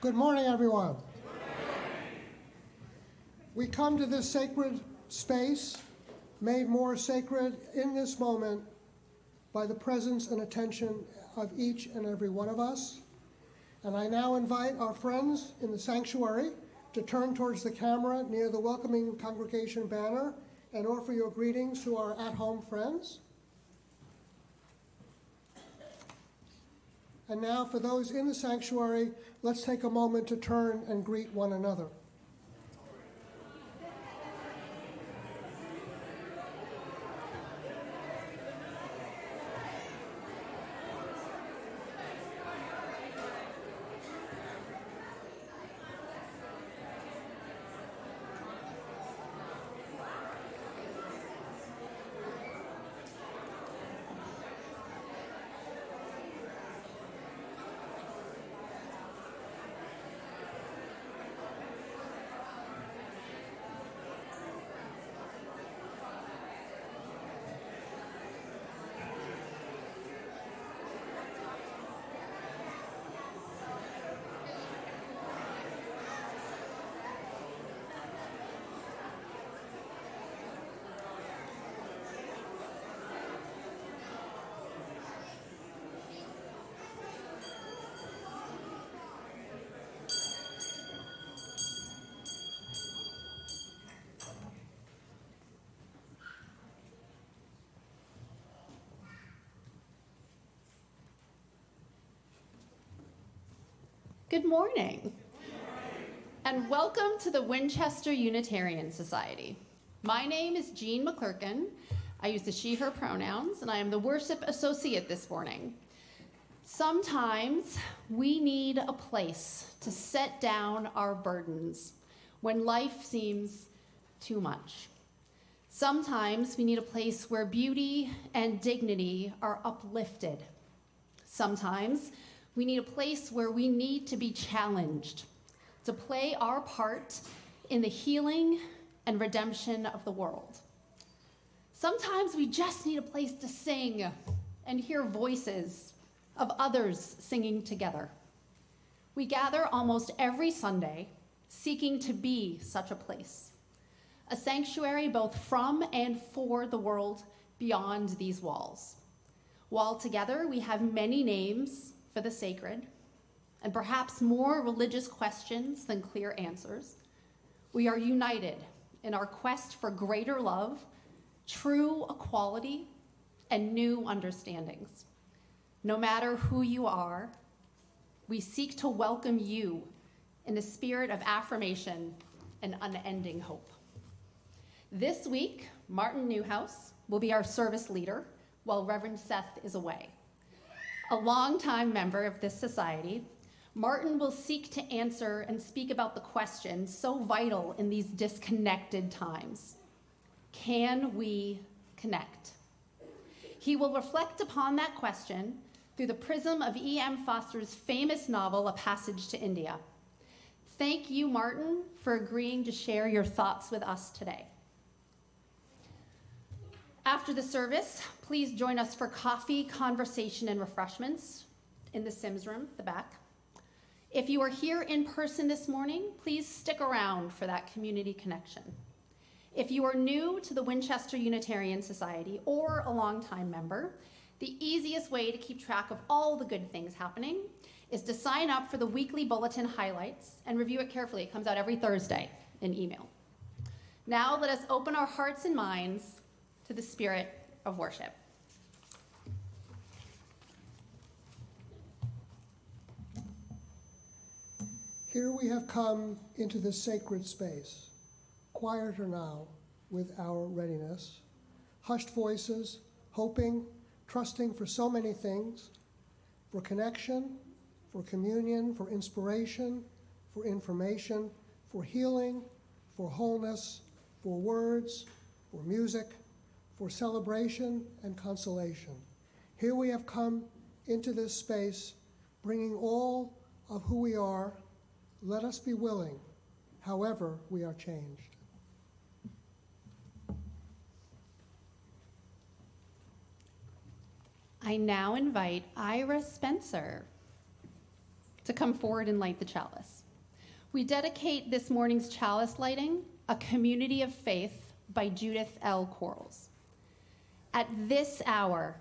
Good morning, everyone. We come to this sacred space, made more sacred in this moment by the presence and attention of each and every one of us. And I now invite our friends in the sanctuary to turn towards the camera near the welcoming congregation banner and offer your greetings to our at-home friends. And now, for those in the sanctuary, let's take a moment to turn and greet one another. Good morning, and welcome to the Winchester Unitarian Society. My name is Jean McClurkin. I use the she, her pronouns, and I am the worship associate this morning. Sometimes we need a place to set down our burdens when life seems too much. Sometimes we need a place where beauty and dignity are uplifted. Sometimes we need a place where we need to be challenged to play our part in the healing and redemption of the world. Sometimes we just need a place to sing and hear voices of others singing together. We gather almost every Sunday seeking to be such a place, a sanctuary both from and for the world beyond these walls. While together we have many names for the sacred, and perhaps more religious questions than clear answers, we are united in our quest for greater love, true equality, and new understandings. No matter who you are, we seek to welcome you in a spirit of affirmation and unending hope. This week, Martin Newhouse will be our service leader while Reverend Seth is away. A longtime member of this society, Martin will seek to answer and speak about the question so vital in these disconnected times. Can we connect? He will reflect upon that question through the prism of E.M. Foster's famous novel, A Passage to India. Thank you, Martin, for agreeing to share your thoughts with us today. After the service, please join us for coffee, conversation, and refreshments in the Sims room, the back. If you are here in person this morning, please stick around for that community connection. If you are new to the Winchester Unitarian Society or a longtime member, the easiest way to keep track of all the good things happening is to sign up for the weekly bulletin highlights and review it carefully. It comes out every Thursday in email. Now let us open our hearts and minds to the spirit of worship. Here we have come into this sacred space, quieter now with our readiness, hushed voices, hoping, trusting for so many things, for connection, for communion, for inspiration, for information, for healing, for wholeness, for words, for music, for celebration and consolation. Here we have come into this space, bringing all of who we are. Let us be willing, however we are changed. I now invite Ira Spencer to come forward and light the chalice. We dedicate this morning's chalice lighting, A Community of Faith by Judith L. Quarles. At this hour,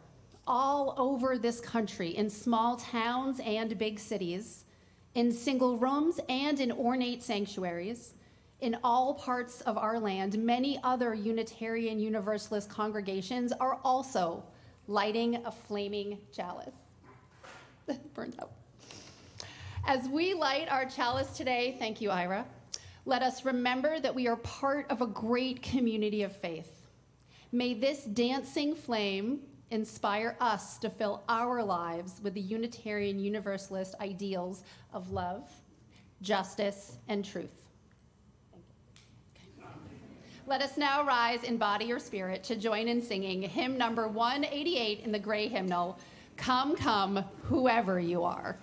all over this country, in small towns and big cities, in single rooms and in ornate sanctuaries, in all parts of our land, many other Unitarian Universalist congregations are also lighting a flaming chalice. Burned out. As we light our chalice today, thank you, Ira, let us remember that we are part of a great community of faith. May this dancing flame inspire us to fill our lives with the Unitarian Universalist ideals of love, justice, and truth. Let us now rise in body or spirit to join in singing hymn number 188 in the gray hymnal, Come, Come, Whoever You Are.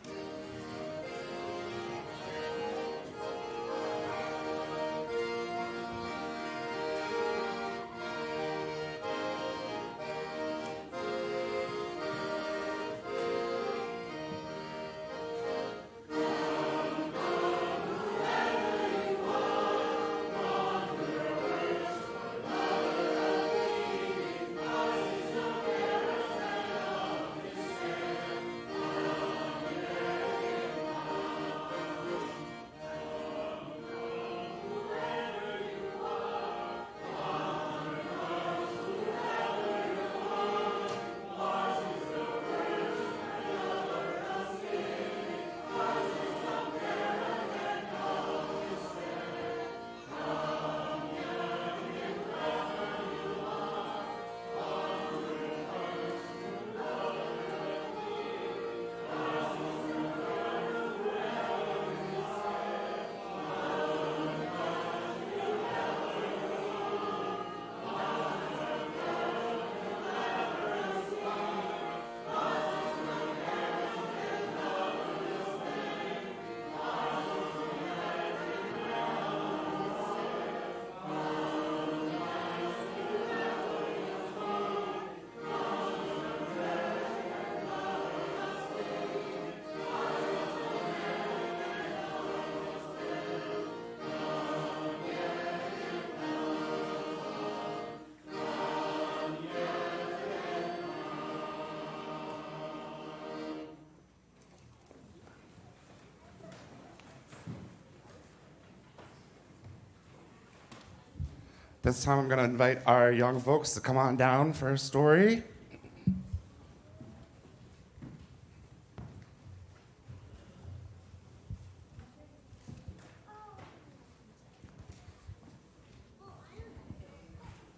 This time I'm going to invite our young folks to come on down for a story.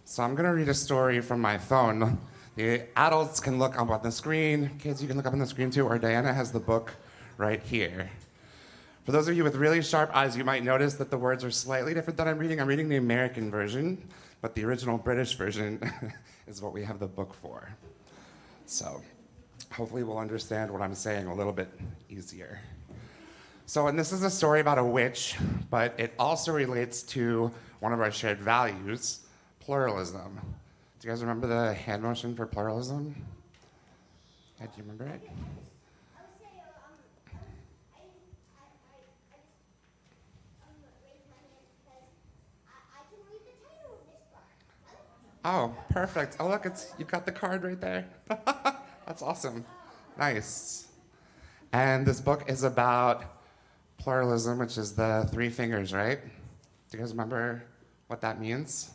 So I'm going to read a story from my phone. The adults can look up on the screen. Kids, you can look up on the screen too, or Diana has the book right here. For those of you with really sharp eyes, you might notice that the words are slightly different than I'm reading. I'm reading the American version, but the original British version is what we have the book for. So hopefully we'll understand what I'm saying a little bit easier. So, and this is a story about a witch, but it also relates to one of our shared values, pluralism. Do you guys remember the hand motion for pluralism? Yeah, do you remember it? Oh, perfect. Oh, look, you've got the card right there. That's awesome. Nice. And this book is about pluralism, which is the three fingers, right? Do you guys remember what that means?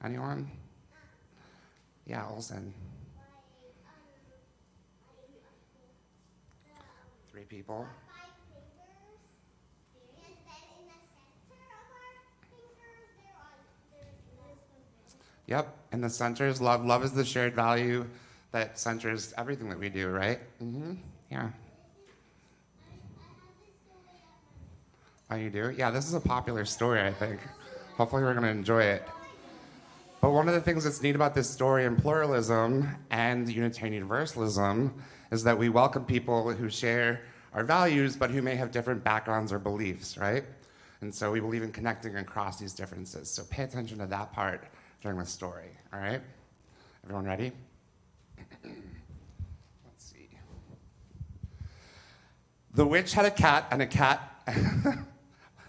Anyone? Yeah, Olsen. Three people. Yep, and the center is love. Love is the shared value that centers everything that we do, right? Mm-hmm. Yeah. Oh, you do? Yeah, this is a popular story, I think. Hopefully, we're going to enjoy it. But one of the things that's neat about this story in pluralism and Unitarian Universalism is that we welcome people who share our values, but who may have different backgrounds or beliefs, right? And so we believe in connecting across these differences. So pay attention to that part during the story, all right? Everyone ready? Let's see. The witch had a cat and a cat.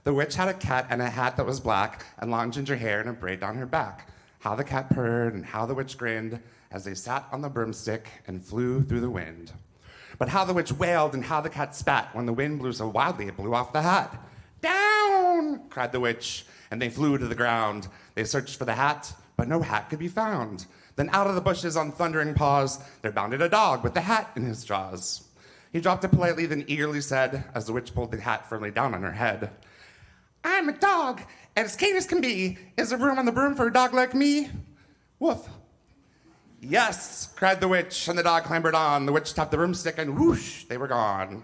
The witch had a cat and a hat that was black, and long ginger hair and a braid down her back. How the cat purred and how the witch grinned as they sat on the broomstick and flew through the wind. But how the witch wailed and how the cat spat when the wind blew so wildly it blew off the hat. Down! Cried the witch, and they flew to the ground. They searched for the hat, but no hat could be found. Then out of the bushes on thundering paws, there bounded a dog with the hat in his jaws. He dropped it politely, then eagerly said, as the witch pulled the hat firmly down on her head, I'm a dog, and as keen as can be. Is there room on the broom for a dog like me? Woof. Yes, cried the witch, and the dog clambered on. The witch tapped the broomstick, and whoosh, they were gone.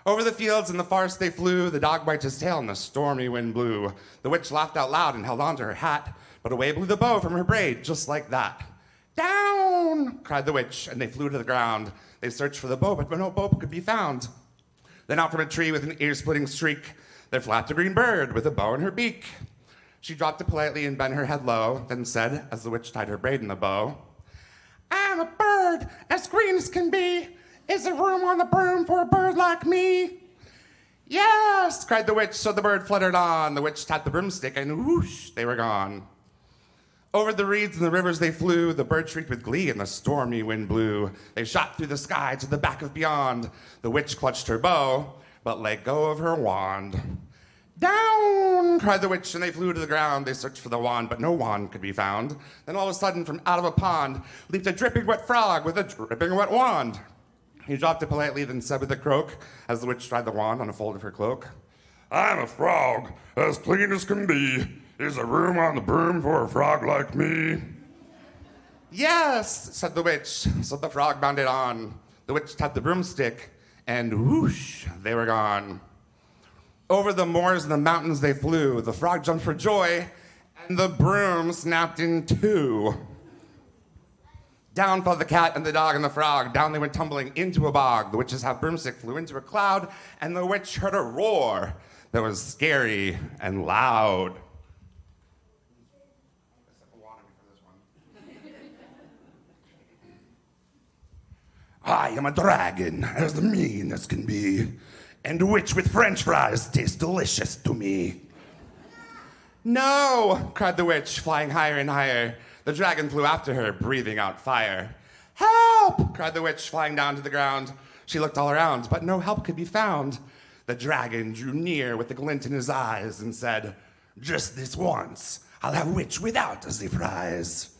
Over the fields and the forest they flew. The dog wagged his tail, and the stormy wind blew. The witch laughed out loud and held on to her hat, but away blew the bow from her braid, just like that. Down, cried the witch, and they flew to the ground. They searched for the bow, but no bow could be found. Then out from a tree with an ear-splitting shriek, there flapped a green bird with a bow in her beak. She dropped it politely and bent her head low, then said, as the witch tied her braid in the bow, I'm a bird, as green as can be. Is there room on the broom for a bird like me? Yes, cried the witch, so the bird fluttered on. The witch tapped the broomstick, and whoosh, they were gone. Over the reeds and the rivers they flew. The bird shrieked with glee, and the stormy wind blew. They shot through the sky to the back of beyond. The witch clutched her bow, but let go of her wand. Down, cried the witch, and they flew to the ground. They searched for the wand, but no wand could be found. Then all of a sudden, from out of a pond, leaped a dripping wet frog with a dripping wet wand. He dropped it politely, then said with a croak, as the witch tried the wand on a fold of her cloak, I'm a frog, as clean as can be. Is there room on the broom for a frog like me? Yes, said the witch, so the frog bounded on. The witch tapped the broomstick, and whoosh, they were gone. Over the moors and the mountains they flew. The frog jumped for joy, and the broom snapped in two. Down fell the cat and the dog and the frog. Down they went tumbling into a bog. The witch's half broomstick flew into a cloud, and the witch heard a roar that was scary and loud. I am a dragon, as mean as can be, and witch with French fries tastes delicious to me. No, cried the witch, flying higher and higher. The dragon flew after her, breathing out fire. Help, cried the witch, flying down to the ground. She looked all around, but no help could be found. The dragon drew near with a glint in his eyes and said, just this once, I'll have witch without the prize.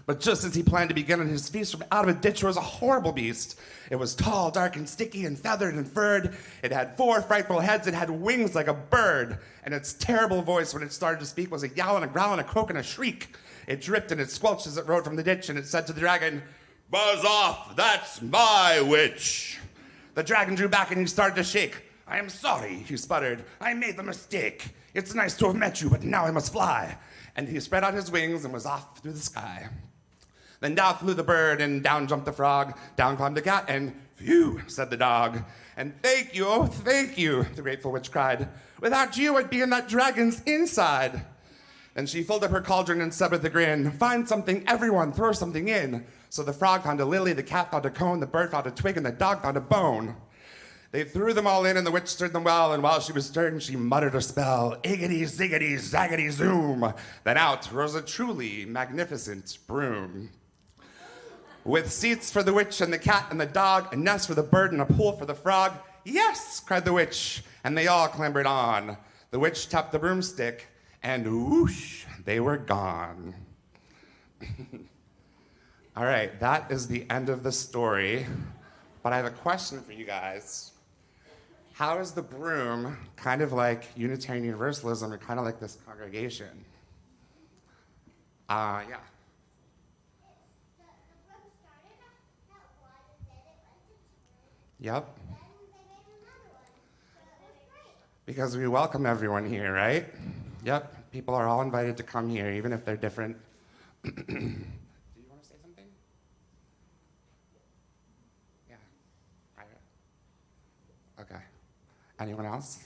But just as he planned to begin on his feast, from out of a ditch rose a horrible beast. It was tall, dark, and sticky, and feathered and furred. It had 4 frightful heads. It had wings like a bird. And its terrible voice, when it started to speak, was a yowl and a growl and a croak and a shriek. It dripped and it squelched as it rode from the ditch, and it said to the dragon, Buzz off, that's my witch. The dragon drew back and he started to shake. I am sorry, he sputtered. I made the mistake. It's nice to have met you, but now I must fly. And he spread out his wings and was off through the sky. Then down flew the bird, and down jumped the frog. Down climbed the cat, and phew, said the dog. And thank you, oh, thank you, the grateful witch cried. Without you, I'd be in that dragon's inside. Then she filled up her cauldron and said with a grin, find something, everyone, throw something in. So the frog found a lily, the cat found a cone, the bird found a twig, and the dog found a bone. They threw them all in, and the witch stirred them well, and while she was stirring, she muttered a spell, iggity, ziggity, zaggity, zoom. Then out rose a truly magnificent broom. With seats for the witch and the cat and the dog, a nest for the bird and a pool for the frog. Yes, cried the witch, and they all clambered on. The witch tapped the broomstick, and whoosh, they were gone. All right, that is the end of the story, but I have a question for you guys. How is the broom kind of like Unitarian Universalism or kind of like this congregation? Yeah. Yep. because we welcome everyone here, right? Yep, people are all invited to come here, even if they're different. Do you want to say something? Yeah. Okay. Anyone else?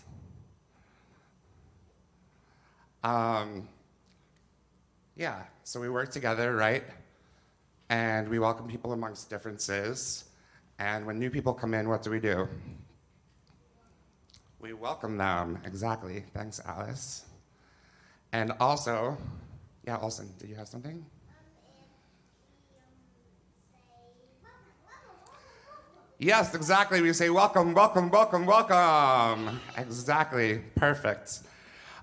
Yeah, so we work together, right? And we welcome people amongst differences. And when new people come in, what do? We welcome them, exactly. Thanks, Alice. And also, yeah, Olsen, did you have something? Yes, exactly. We say welcome, welcome, welcome, welcome. Exactly. Perfect.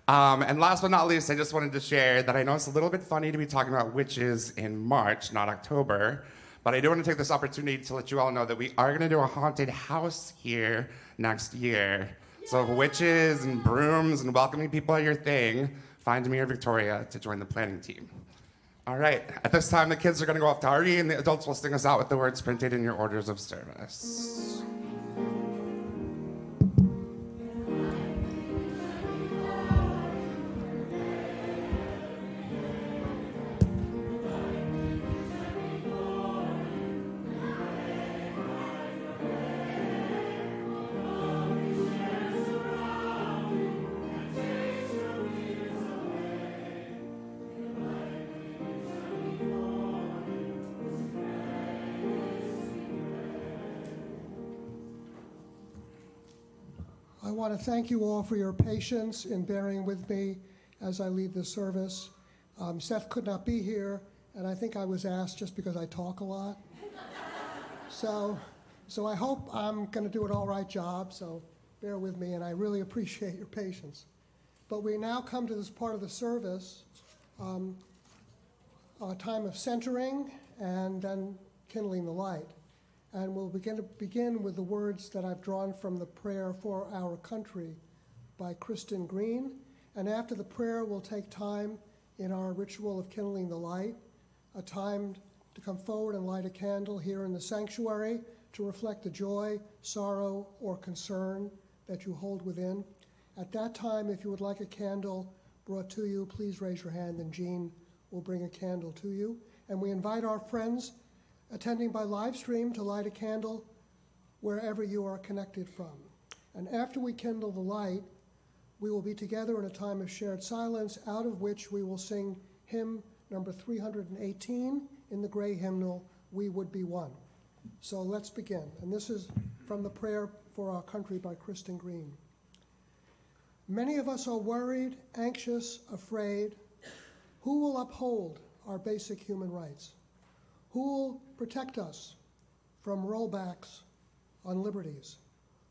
And last but not least, I just wanted to share that I know it's a little bit funny to be talking about witches in March, not October, but I do want to take this opportunity to let you all know that we are going to do a haunted house here next year. So if witches and brooms and welcoming people are your thing, find me or Victoria to join the planning team. All right, at this time, the kids are going to go off to RE, and the adults will sing us out with the words printed in your orders of service. I want to thank you all for your patience in bearing with me as I lead this service. Seth could not be here, and I think I was asked just because I talk a lot. So I hope I'm going to do an all right job, so bear with me, and I really appreciate your patience. But we now come to this part of the service, a time of centering and then kindling the light. And we'll begin with the words that I've drawn from the Prayer for Our Country by Kristen Green. And after the prayer, we'll take time in our ritual of kindling the light, a time to come forward and light a candle here in the sanctuary to reflect the joy, sorrow, or concern that you hold within. At that time, if you would like a candle brought to you, please raise your hand and Jean will bring a candle to you. And we invite our friends attending by live stream to light a candle wherever you are connected from. And after we kindle the light, we will be together in a time of shared silence, out of which we will sing hymn number 318 in the gray hymnal, We Would Be One. So let's begin. And this is from the Prayer for Our Country by Kristen Green. Many of us are worried, anxious, afraid. Who will uphold our basic human rights? Who will protect us from rollbacks on liberties?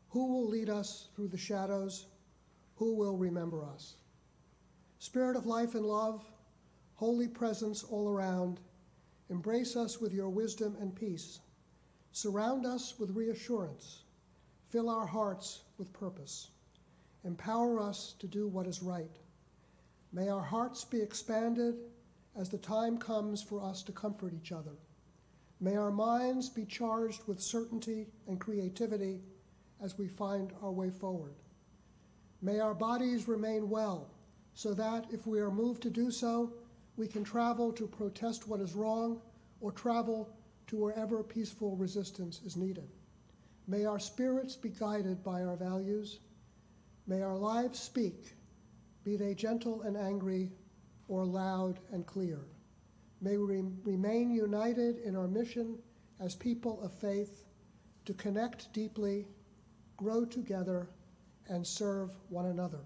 Who will lead us through the shadows? Who will remember us? Spirit of life and love, holy presence all around, embrace us with your wisdom and peace. Surround us with reassurance. Fill our hearts with purpose. Empower us to do what is right. May our hearts be expanded as the time comes for us to comfort each other. May our minds be charged with certainty and creativity as we find our way forward. May our bodies remain well, so that if we are moved to do so, we can travel to protest what is wrong or travel to wherever peaceful resistance is needed. May our spirits be guided by our values. May our lives speak, be they gentle and angry or loud and clear. May we remain united in our mission as people of faith to connect deeply, grow together, and serve one another.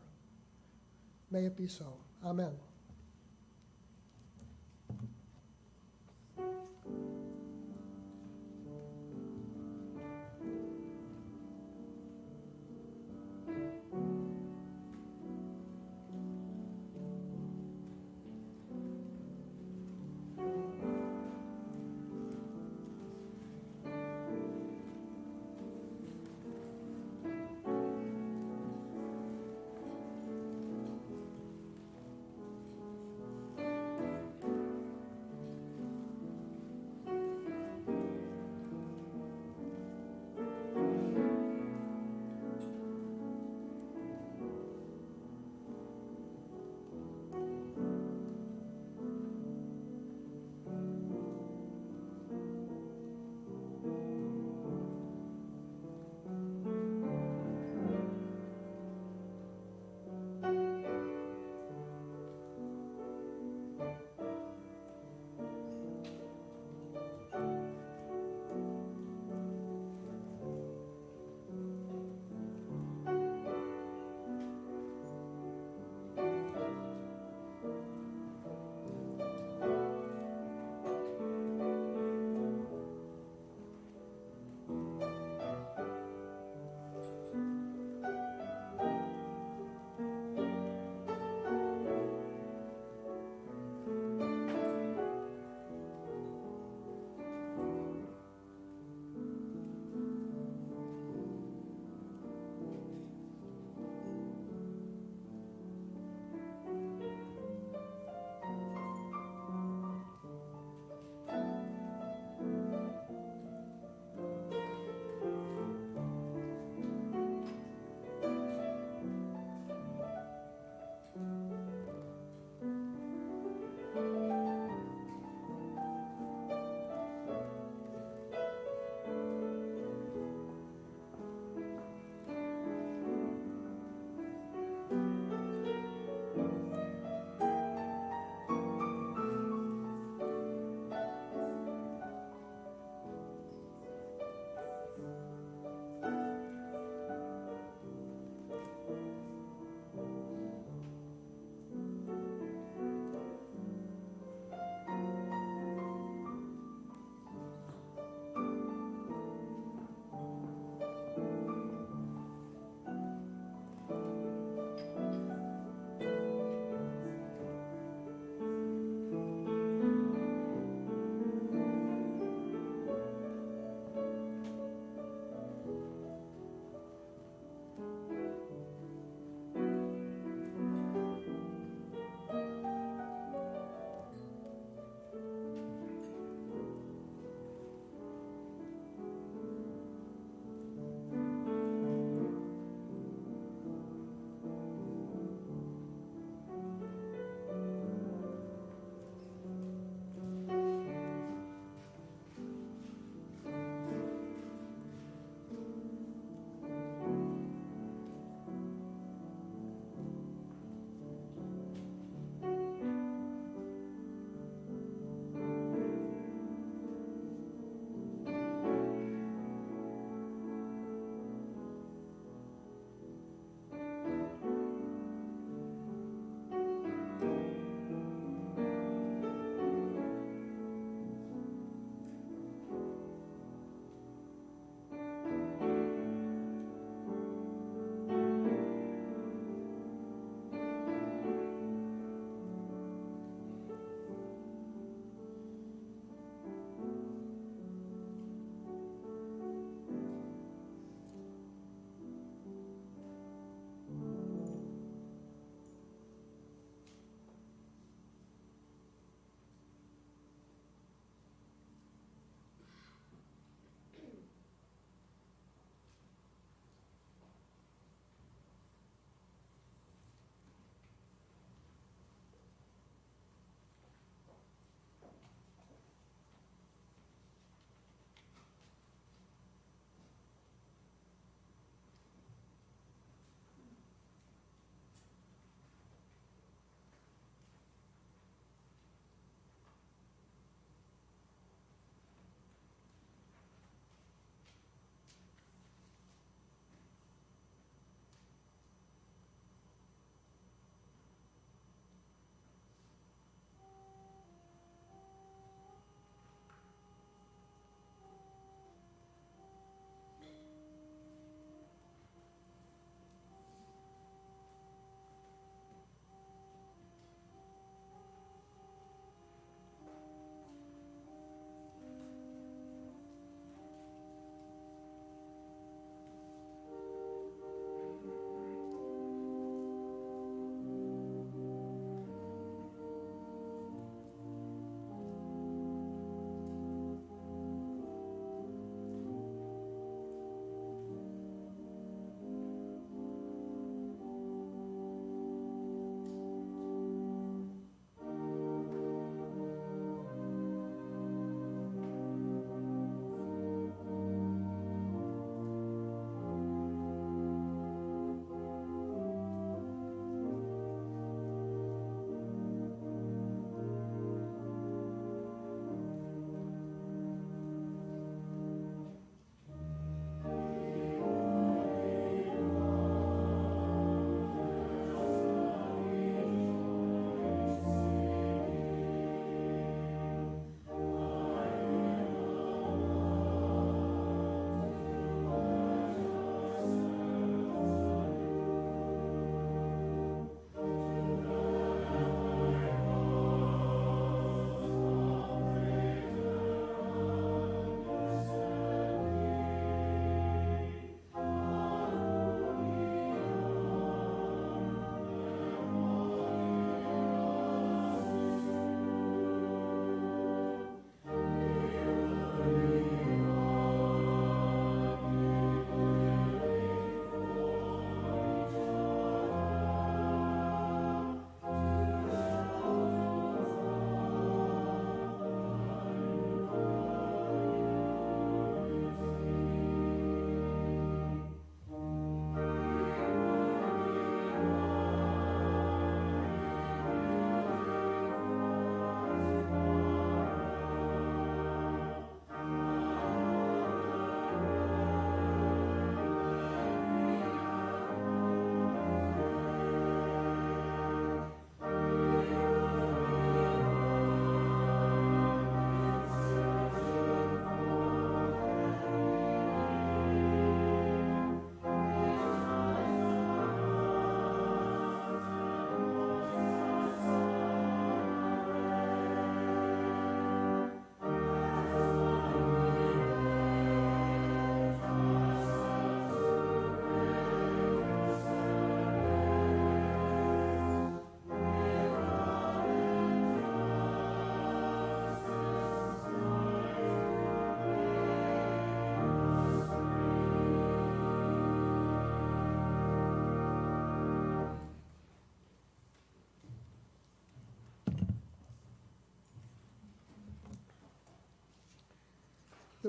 May it be so. Amen.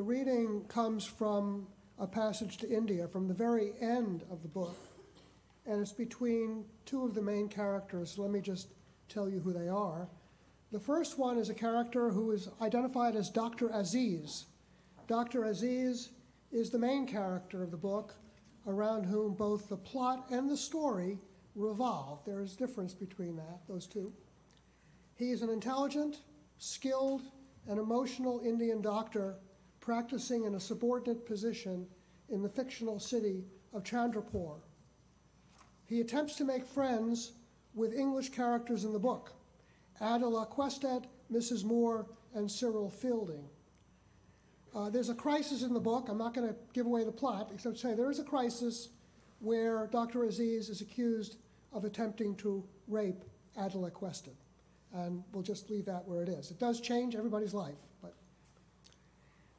The reading comes from a passage to India, from the very end of the book, and it's between two of the main characters. Let me just tell you who they are. The first one is a character who is identified as Dr. Aziz. Dr. Aziz is the main character of the book, around whom both the plot and the story revolve. There is a difference between those two. He is an intelligent, skilled, and emotional Indian doctor practicing in a subordinate position in the fictional city of Chandrapur. He attempts to make friends with English characters in the book: Adela Quested, Mrs. Moore, and Cyril Fielding. There's a crisis in the book. I'm not going to give away the plot, except to say there is a crisis where Dr. Aziz is accused of attempting to rape Adela Quested. And we'll just leave that where it is. It does change everybody's life. But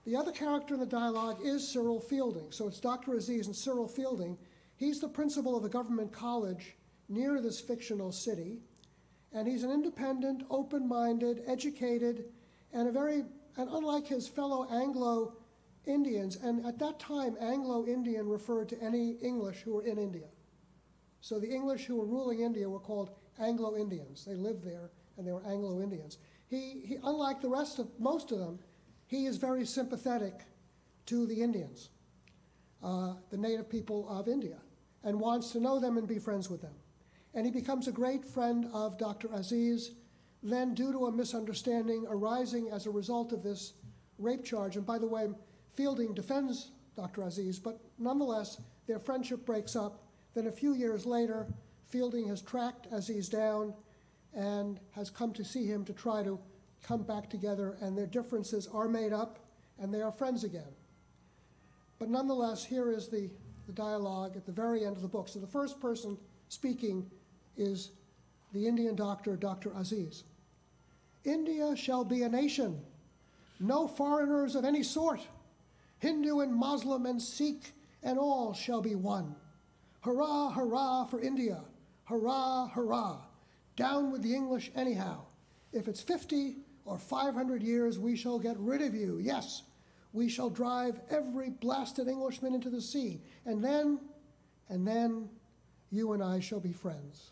the other character in the dialogue is Cyril Fielding. So it's Dr. Aziz and Cyril Fielding. He's the principal of a government college near this fictional city. And he's an independent, open-minded, educated, and unlike his fellow Anglo-Indians, and at that time, Anglo-Indian referred to any English who were in India. So the English who were ruling India were called Anglo-Indians. They lived there, and they were Anglo-Indians. He, unlike the rest of most of them, he is very sympathetic to the Indians, the native people of India, and wants to know them and be friends with them. And he becomes a great friend of Dr. Aziz. Then, due to a misunderstanding arising as a result of this rape charge, and by the way, Fielding defends Dr. Aziz, but nonetheless, their friendship breaks up. Then a few years later, Fielding has tracked Aziz down and has come to see him to try to come back together, and their differences are made up, and they are friends again. But nonetheless, here is the dialogue at the very end of the book. So the first person speaking is the Indian doctor, Dr. Aziz. India shall be a nation, no foreigners of any sort. Hindu and Muslim and Sikh and all shall be one. Hurrah, hurrah for India. Hurrah, hurrah. Down with the English anyhow. If it's 50 or 500 years, we shall get rid of you. Yes, we shall drive every blasted Englishman into the sea. And then, you and I shall be friends.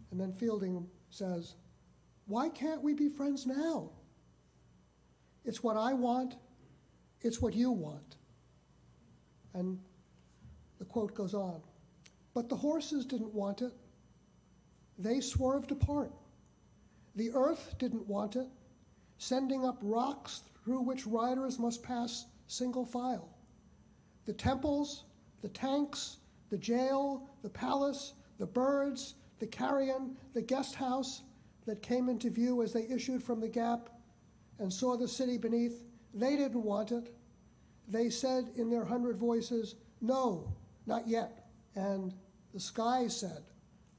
And then Fielding says, why can't we be friends now? It's what I want. It's what you want. And the quote goes on. But the horses didn't want it. They swerved apart. The earth didn't want it, sending up rocks through which riders must pass single file. The temples, the tanks, the jail, the palace, the birds, the carrion, the guest house that came into view as they issued from the gap and saw the city beneath, they didn't want it. They said in their 100 voices, no, not yet. And the sky said,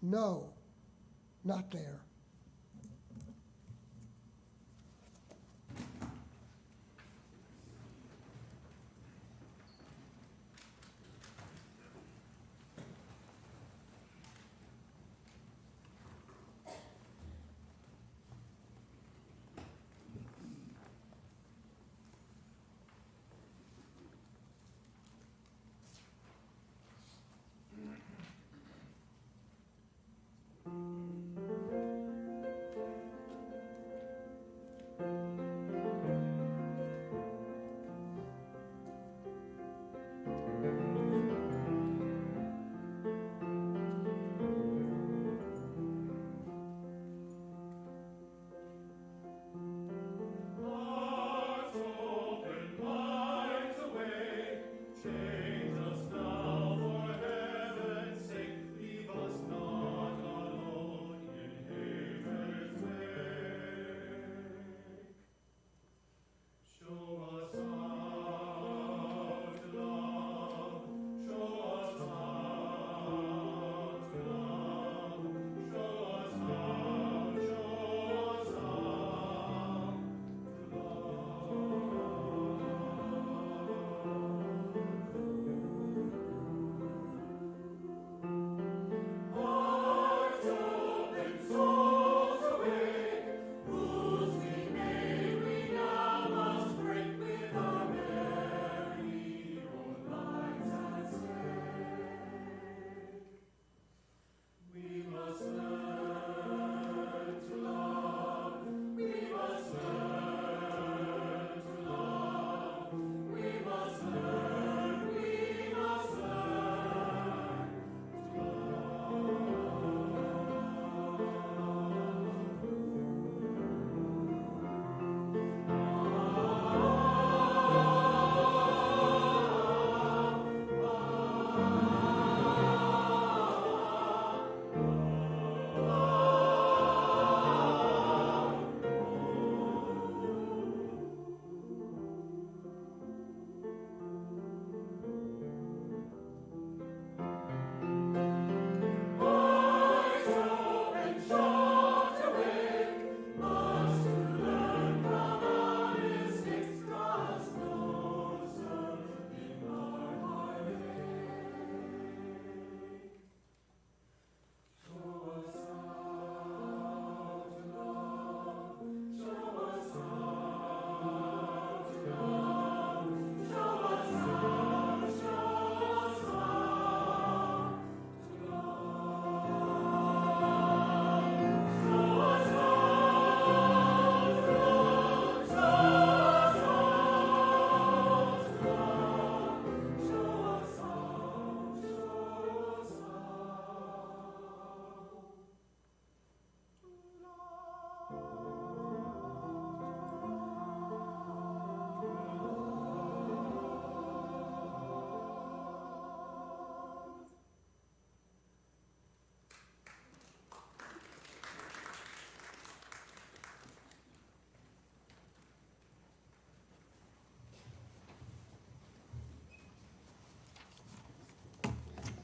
no, not there.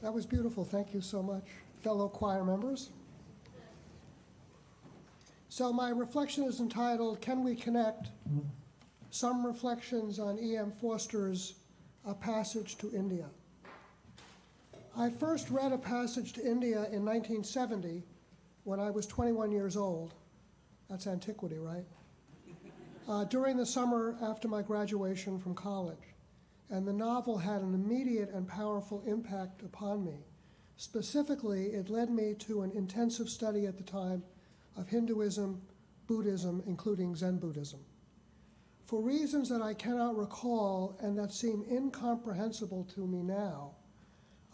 That was beautiful. Thank you so much, fellow choir members. So my reflection is entitled, Can We Connect? Some Reflections on E.M. Forster's A Passage to India. I first read A Passage to India in 1970 when I was 21 years old. That's antiquity, right? During the summer after my graduation from college. And the novel had an immediate and powerful impact upon me. Specifically, it led me to an intensive study at the time of Hinduism, Buddhism, including Zen Buddhism. For reasons that I cannot recall and that seem incomprehensible to me now,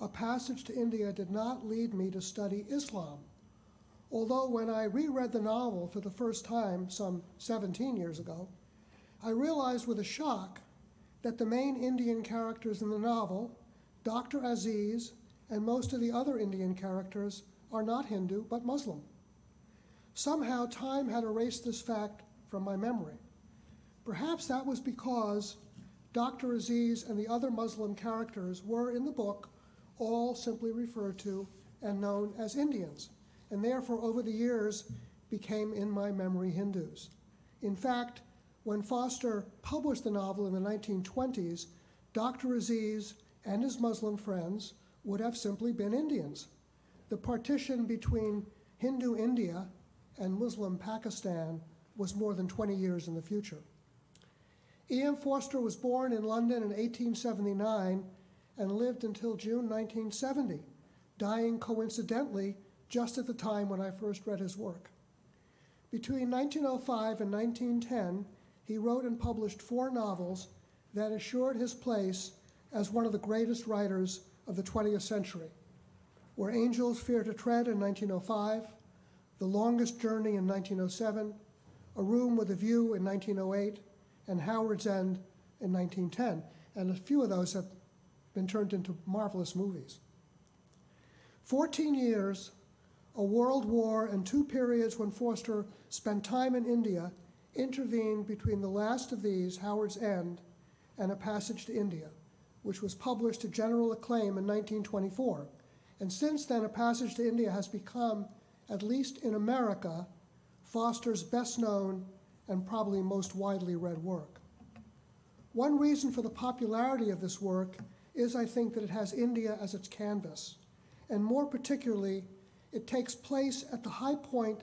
A Passage to India did not lead me to study Islam. Although when I reread the novel for the first time some 17 years ago, I realized with a shock that the main Indian characters in the novel, Dr. Aziz and most of the other Indian characters, are not Hindu but Muslim. Somehow time had erased this fact from my memory. Perhaps that was because Dr. Aziz and the other Muslim characters were in the book all simply referred to and known as Indians, and therefore over the years became in my memory Hindus. In fact, when Forster published the novel in the 1920s, Dr. Aziz and his Muslim friends would have simply been Indians. The partition between Hindu India and Muslim Pakistan was more than 20 years in the future. E.M. Forster was born in London in 1879 and lived until June 1970, dying coincidentally just at the time when I first read his work. Between 1905 and 1910, he wrote and published 4 novels that assured his place as one of the greatest writers of the 20th century. Where Angels Fear to Tread in 1905, The Longest Journey in 1907, A Room with a View in 1908, and Howard's End in 1910. And a few of those have been turned into marvelous movies. 14 years, a world war, and 2 periods when Forster spent time in India intervened between the last of these, Howard's End, and A Passage to India, which was published to general acclaim in 1924. And since then, A Passage to India has become, at least in America, Forster's best-known and probably most widely read work. One reason for the popularity of this work is, I think, that it has India as its canvas, and more particularly, it takes place at the high point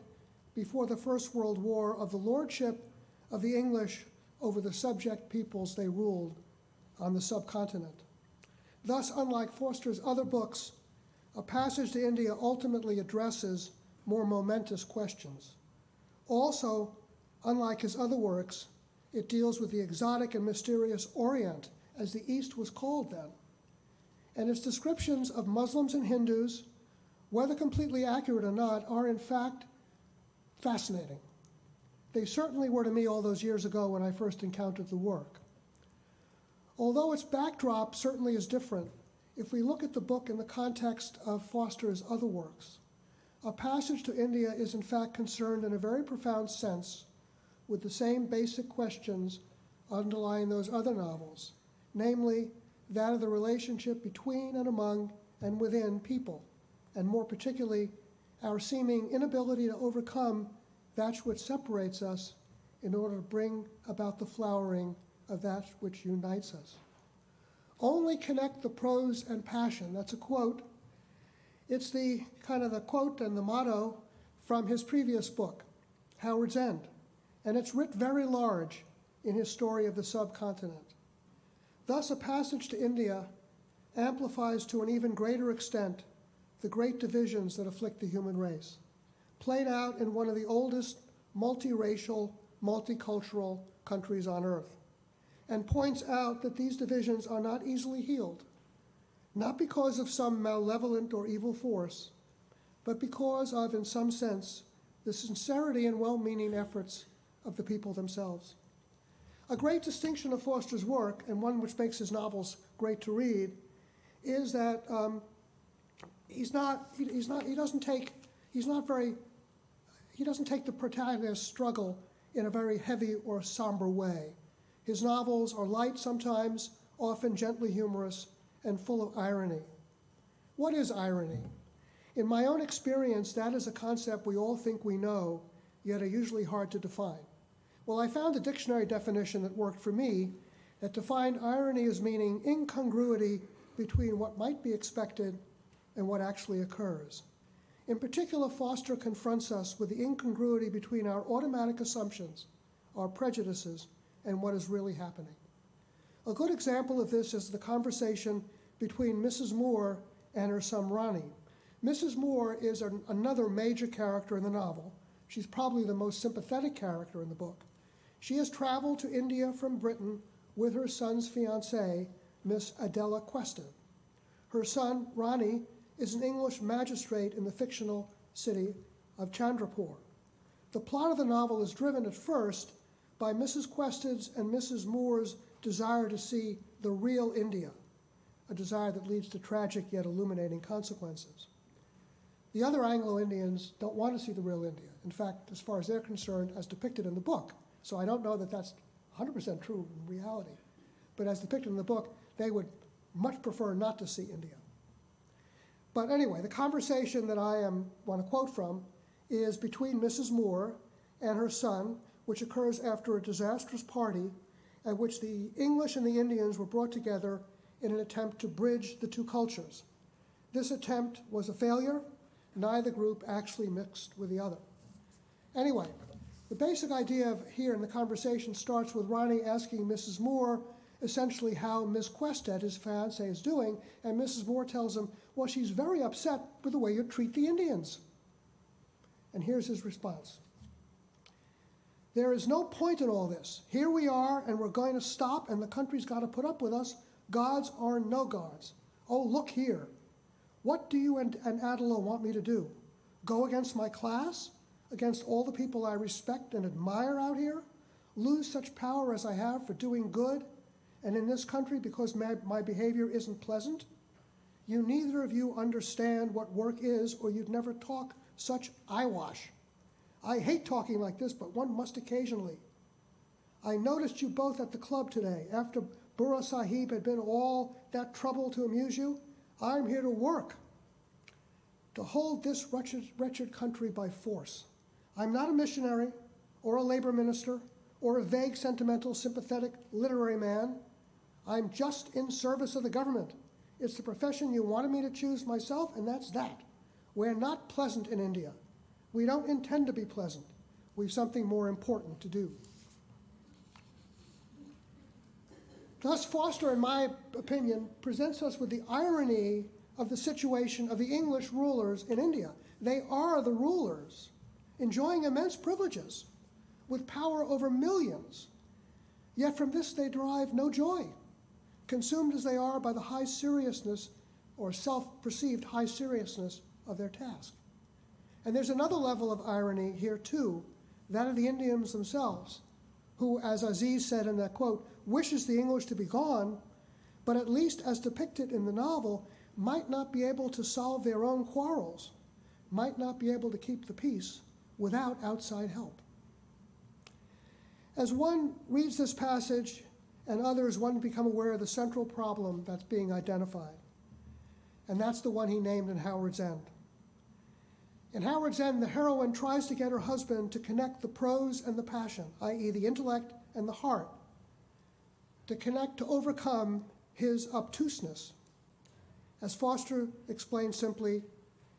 before the First World War of the lordship of the English over the subject peoples they ruled on the subcontinent. Thus, unlike Forster's other books, A Passage to India ultimately addresses more momentous questions. Also, unlike his other works, it deals with the exotic and mysterious Orient, as the East was called then. And its descriptions of Muslims and Hindus, whether completely accurate or not, are in fact fascinating. They certainly were to me all those years ago when I first encountered the work. Although its backdrop certainly is different, if we look at the book in the context of Forster's other works, A Passage to India is in fact concerned in a very profound sense with the same basic questions underlying those other novels, namely that of the relationship between and among and within people, and more particularly, our seeming inability to overcome that which separates us in order to bring about the flowering of that which unites us. Only connect the prose and passion. That's a quote. It's the kind of the quote and the motto from his previous book, Howard's End. And it's writ very large in his story of the subcontinent. Thus, A Passage to India amplifies to an even greater extent the great divisions that afflict the human race, played out in one of the oldest multiracial, multicultural countries on earth, and points out that these divisions are not easily healed, not because of some malevolent or evil force, but because of, in some sense, the sincerity and well-meaning efforts of the people themselves. A great distinction of Forster's work, and one which makes his novels great to read, is that he doesn't take the protagonist's struggle in a very heavy or somber way. His novels are light sometimes, often gently humorous, and full of irony. What is irony? In my own experience, that is a concept we all think we know, yet are usually hard to define. Well, I found a dictionary definition that worked for me that defined irony as meaning incongruity between what might be expected and what actually occurs. In particular, Foster confronts us with the incongruity between our automatic assumptions, our prejudices, and what is really happening. A good example of this is the conversation between Mrs. Moore and her son Ronnie. Mrs. Moore is another major character in the novel. She's probably the most sympathetic character in the book. She has traveled to India from Britain with her son's fiancée, Miss Adela Quested. Her son, Ronnie, is an English magistrate in the fictional city of Chandrapur. The plot of the novel is driven at first by Mrs. Quested's and Mrs. Moore's desire to see the real India, a desire that leads to tragic yet illuminating consequences. The other Anglo-Indians don't want to see the real India. In fact, as far as they're concerned, as depicted in the book, so I don't know that that's 100% true in reality, but as depicted in the book, they would much prefer not to see India. But anyway, the conversation that I want to quote from is between Mrs. Moore and her son, which occurs after a disastrous party at which the English and the Indians were brought together in an attempt to bridge the two cultures. This attempt was a failure. Neither group actually mixed with the other. Anyway, the basic idea here in the conversation starts with Ronnie asking Mrs. Moore essentially how Miss Quested, his fiancée, is doing, and Mrs. Moore tells him, well, she's very upset with the way you treat the Indians. And here's his response. There is no point in all this. Here we are, and we're going to stop, and the country's got to put up with us, gods or no gods. Oh, look here. What do you and Adela want me to do? Go against my class? Against all the people I respect and admire out here? Lose such power as I have for doing good? And in this country because my behavior isn't pleasant? You neither of you understand what work is, or you'd never talk such eyewash. I hate talking like this, but one must occasionally. I noticed you both at the club today. After Burra Sahib had been all that trouble to amuse you, I'm here to work, to hold this wretched country by force. I'm not a missionary or a labor minister or a vague, sentimental, sympathetic literary man. I'm just in service of the government. It's the profession you wanted me to choose myself, and that's that. We're not pleasant in India. We don't intend to be pleasant. We've something more important to do. Thus, Foster, in my opinion, presents us with the irony of the situation of the English rulers in India. They are the rulers, enjoying immense privileges, with power over millions. Yet from this they derive no joy, consumed as they are by the high seriousness or self-perceived high seriousness of their task. And there's another level of irony here too, that of the Indians themselves, who, as Aziz said in that quote, wishes the English to be gone, but at least as depicted in the novel, might not be able to solve their own quarrels, might not be able to keep the peace without outside help. As one reads this passage and others, one become aware of the central problem that's being identified. And that's the one he named in Howard's End. In Howard's End, the heroine tries to get her husband to connect the prose and the passion, i.e. the intellect and the heart, to connect, to overcome his obtuseness. As Foster explained simply,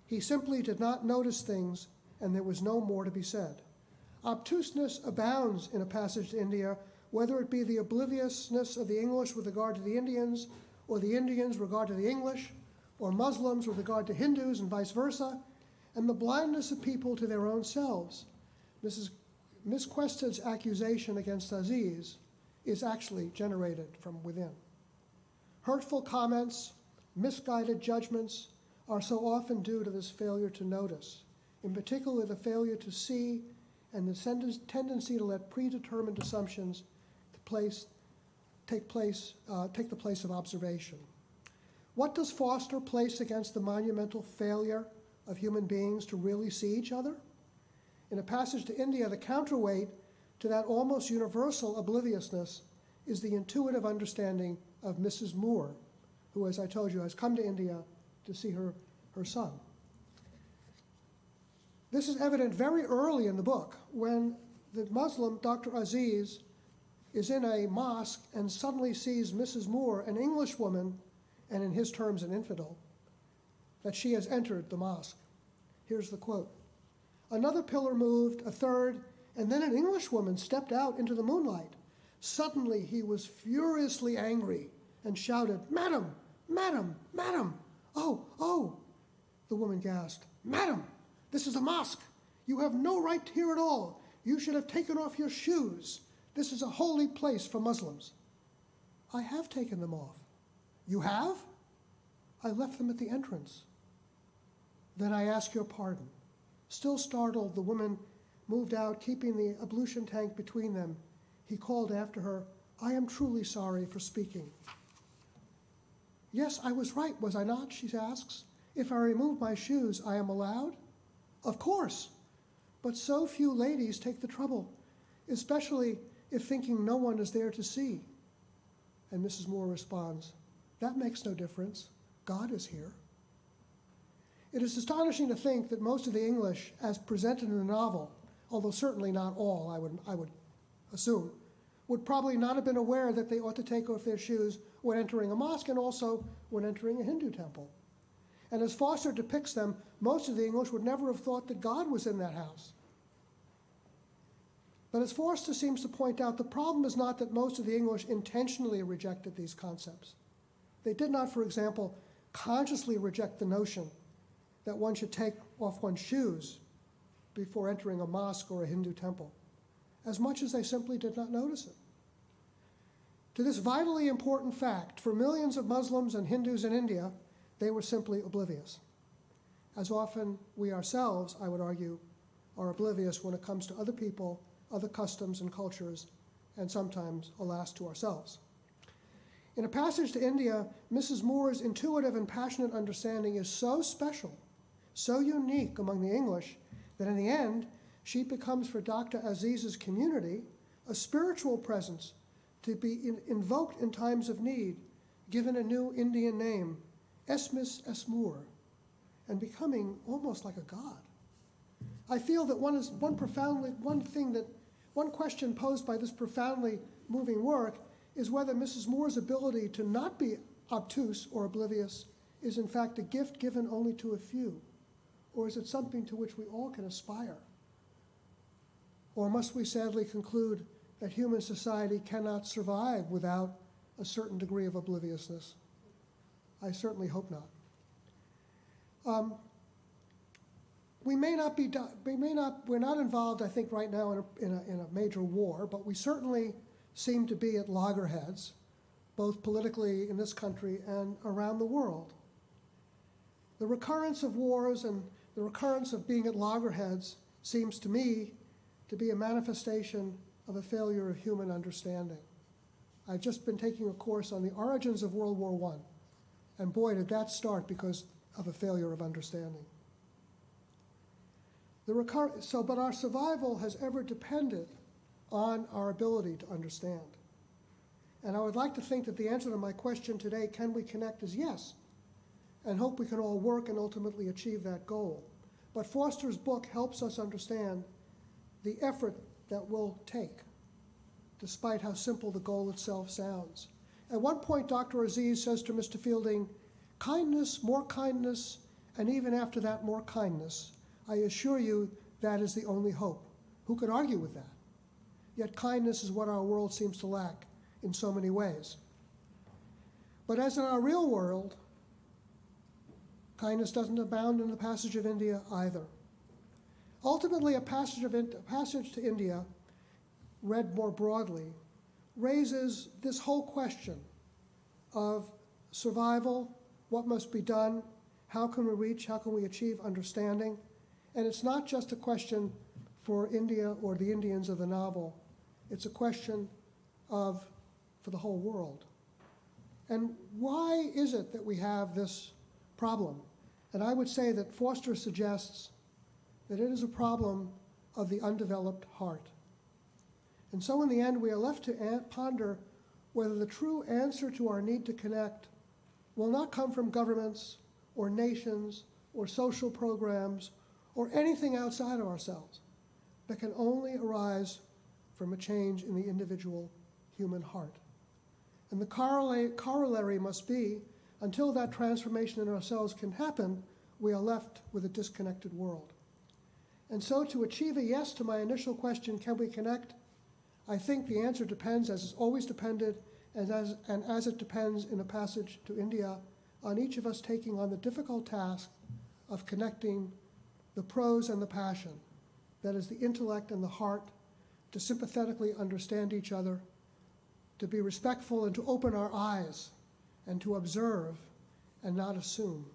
he simply did not notice things and there was no more to be said. Obtuseness abounds in A Passage to India, whether it be the obliviousness of the English with regard to the Indians, or the Indians with regard to the English, or Muslims with regard to Hindus and vice versa, and the blindness of people to their own selves. Miss Quested's accusation against Aziz is actually generated from within. Hurtful comments, misguided judgments are so often due to this failure to notice, in particular the failure to see and the tendency to let predetermined assumptions take the place of observation. What does Foster place against the monumental failure of human beings to really see each other? In A Passage to India, the counterweight to that almost universal obliviousness is the intuitive understanding of Mrs. Moore, who, as I told you, has come to India to see her son. This is evident very early in the book when the Muslim, Dr. Aziz, is in a mosque and suddenly sees Mrs. Moore, an English woman, and in his terms an infidel, that she has entered the mosque. Here's the quote. Another pillar moved, a third, and then an English woman stepped out into the moonlight. Suddenly he was furiously angry and shouted, "Madam, madam, madam, oh, oh." The woman gasped, "Madam, this is a mosque. You have no right here at all. You should have taken off your shoes. This is a holy place for Muslims." "I have taken them off." "You have?" "I left them at the entrance." "Then I ask your pardon." Still startled, the woman moved out, keeping the ablution tank between them. He called after her, "I am truly sorry for speaking." "Yes, I was right, was I not?" she asks. "If I remove my shoes, I am allowed?" "Of course, but so few ladies take the trouble, especially if thinking no one is there to see." And Mrs. Moore responds, "That makes no difference. God is here." It is astonishing to think that most of the English, as presented in the novel, although certainly not all, I would assume, would probably not have been aware that they ought to take off their shoes when entering a mosque and also when entering a Hindu temple. And as Foster depicts them, most of the English would never have thought that God was in that house. But as Foster seems to point out, the problem is not that most of the English intentionally rejected these concepts. They did not, for example, consciously reject the notion that one should take off one's shoes before entering a mosque or a Hindu temple, as much as they simply did not notice it. To this vitally important fact, for millions of Muslims and Hindus in India, they were simply oblivious. As often we ourselves, I would argue, are oblivious when it comes to other people, other customs and cultures, and sometimes, alas, to ourselves. In A Passage to India, Mrs. Moore's intuitive and passionate understanding is so special, so unique among the English, that in the end, she becomes for Dr. Aziz's community a spiritual presence to be invoked in times of need, given a new Indian name, Esmis Es Moore, and becoming almost like a god. I feel that one question posed by this profoundly moving work is whether Mrs. Moore's ability to not be obtuse or oblivious is in fact a gift given only to a few, or is it something to which we all can aspire? Or must we sadly conclude that human society cannot survive without a certain degree of obliviousness? I certainly hope not. We're not involved, I think, right now in a major war, but we certainly seem to be at loggerheads, both politically in this country and around the world. The recurrence of wars and the recurrence of being at loggerheads seems to me to be a manifestation of a failure of human understanding. I've just been taking a course on the origins of World War I, and boy, did that start because of a failure of understanding. But our survival has ever depended on our ability to understand. And I would like to think that the answer to my question today, can we connect, is yes, and hope we can all work and ultimately achieve that goal. But Foster's book helps us understand the effort that will take, despite how simple the goal itself sounds. At one point, Dr. Aziz says to Mr. Fielding, kindness, and even after that, more kindness. I assure you that is the only hope. Who could argue with that? Yet kindness is what our world seems to lack in so many ways. But as in our real world, kindness doesn't abound in the Passage of India either. Ultimately, a passage to India, read more broadly, raises this whole question of survival, what must be done, how can we achieve understanding? And it's not just a question for India or the Indians of the novel. It's a question for the whole world. And why is it that we have this problem? And I would say that Foster suggests that it is a problem of the undeveloped heart. And so in the end, we are left to ponder whether the true answer to our need to connect will not come from governments or nations or social programs or anything outside of ourselves, but can only arise from a change in the individual human heart. And the corollary must be, until that transformation in ourselves can happen, we are left with a disconnected world. And so to achieve a yes to my initial question, can we connect? I think the answer depends, as it's always depended, and as it depends in a passage to India, on each of us taking on the difficult task of connecting the prose and the passion, that is the intellect and the heart, to sympathetically understand each other, to be respectful and to open our eyes, and to observe and not assume.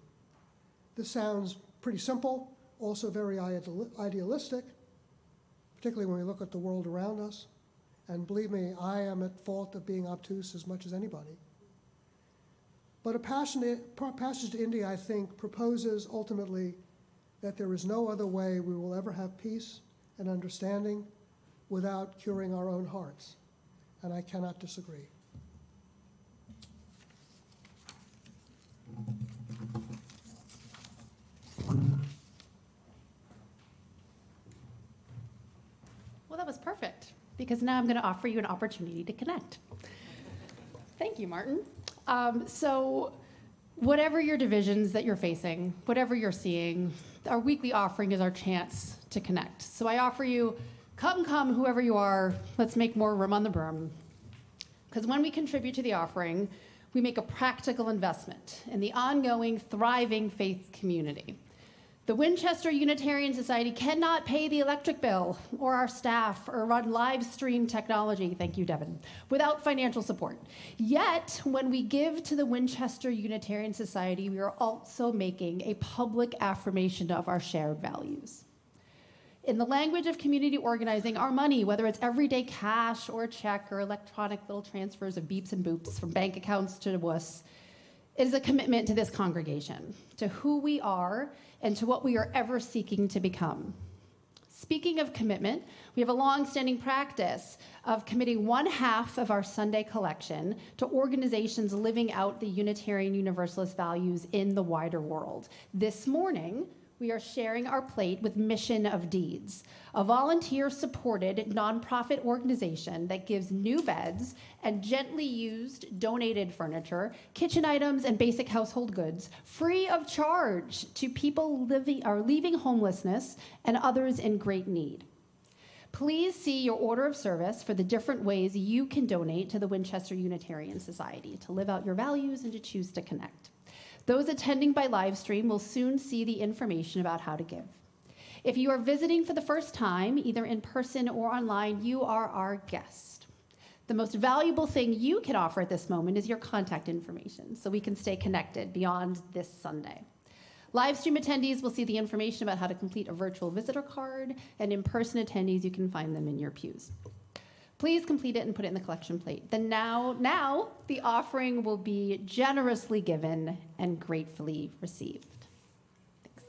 This sounds pretty simple, also very idealistic, particularly when we look at the world around us. And believe me, I am at fault of being obtuse as much as anybody. But a passage to India, I think, proposes ultimately that there is no other way we will ever have peace and understanding without curing our own hearts. And I cannot disagree. Well, that was perfect, because now I'm going to offer you an opportunity to connect. Thank you, Martin. So whatever your divisions that you're facing, whatever you're seeing, our weekly offering is our chance to connect. So I offer you, come, whoever you are, let's make more room on the broom. Because when we contribute to the offering, we make a practical investment in the ongoing, thriving faith community. The Winchester Unitarian Society cannot pay the electric bill or our staff or run live stream technology, thank you, Devin, without financial support. Yet, when we give to the Winchester Unitarian Society, we are also making a public affirmation of our shared values. In the language of community organizing, our money, whether it's everyday cash or a check or electronic little transfers of beeps and boops from bank accounts to WUS, is a commitment to this congregation, to who we are, and to what we are ever seeking to become. Speaking of commitment, we have a long-standing practice of committing 1/2 of our Sunday collection to organizations living out the Unitarian Universalist values in the wider world. This morning, we are sharing our plate with Mission of Deeds, a volunteer-supported nonprofit organization that gives new beds and gently used donated furniture, kitchen items, and basic household goods free of charge to people leaving homelessness and others in great need. Please see your order of service for the different ways you can donate to the Winchester Unitarian Society to live out your values and to choose to connect. Those attending by live stream will soon see the information about how to give. If you are visiting for the first time, either in person or online, you are our guest. The most valuable thing you can offer at this moment is your contact information, so we can stay connected beyond this Sunday. Live stream attendees will see the information about how to complete a virtual visitor card, and in-person attendees, you can find them in your pews. Please complete it and put it in the collection plate. Then now the offering will be generously given and gratefully received. Thanks.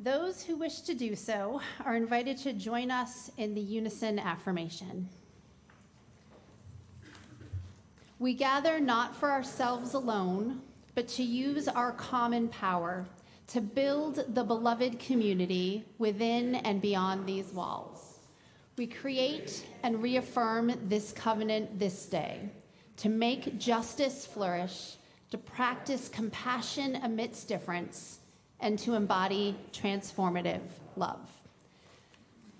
Those who wish to do so are invited to join us in the unison affirmation. We gather not for ourselves alone, but to use our common power to build the beloved community within and beyond these walls. We create and reaffirm this covenant this day to make justice flourish, to practice compassion amidst difference, and to embody transformative love.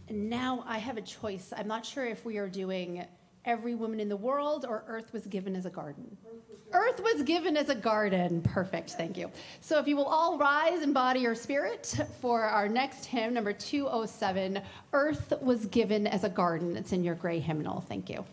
And now I have a choice. I'm not sure if we are doing every woman in the world or Earth was given as a garden. Earth was given as a garden. Perfect, thank you. So if you will all rise and body your spirit for our next hymn, number 207, Earth was given as a garden. It's in your gray hymnal. Thank you.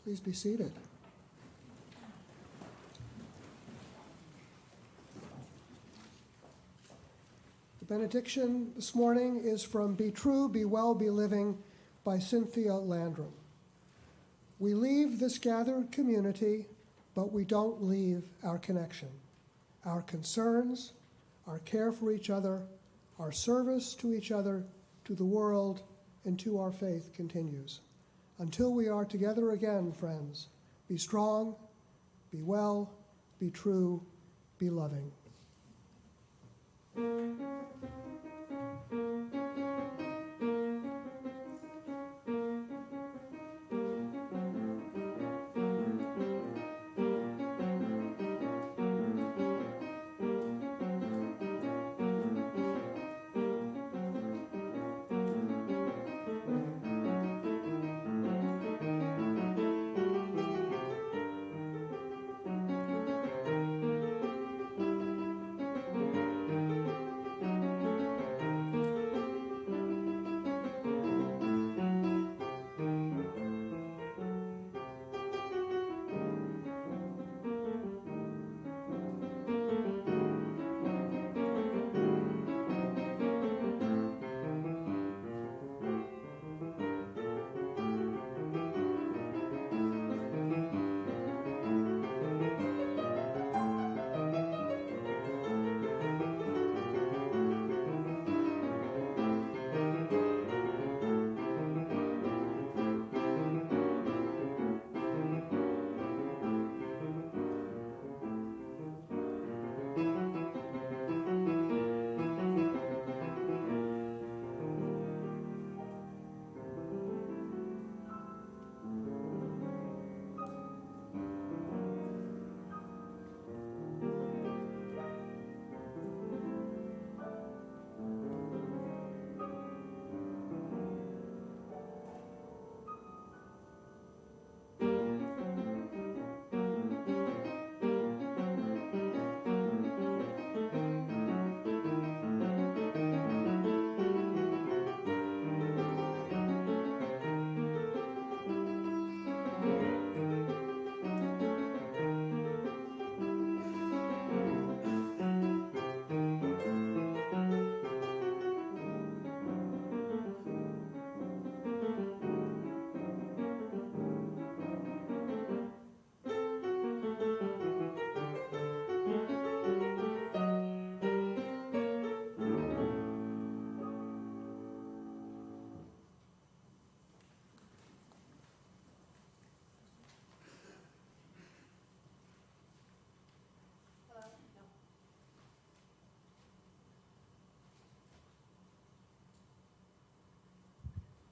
Please be seated. The benediction this morning is from Be True, Be Well, Be Living by Cynthia Landrum. We leave this gathered community, but we don't leave our connection. Our concerns, our care for each other, our service to each other, to the world, and to our faith continues. Until we are together again, friends, be strong, be well, be true, be loving.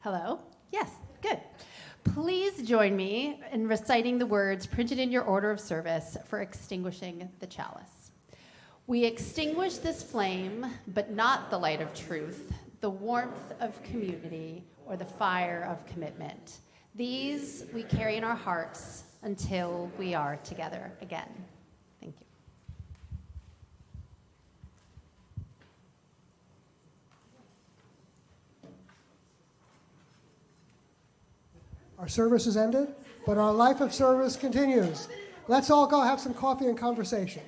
Hello? Yes, good. Please join me in reciting the words printed in your order of service for extinguishing the chalice. We extinguish this flame, but not the light of truth, the warmth of community, or the fire of commitment. These we carry in our hearts until we are together again. Thank you. Our service is ended, but our life of service continues. Let's all go have some coffee and conversation.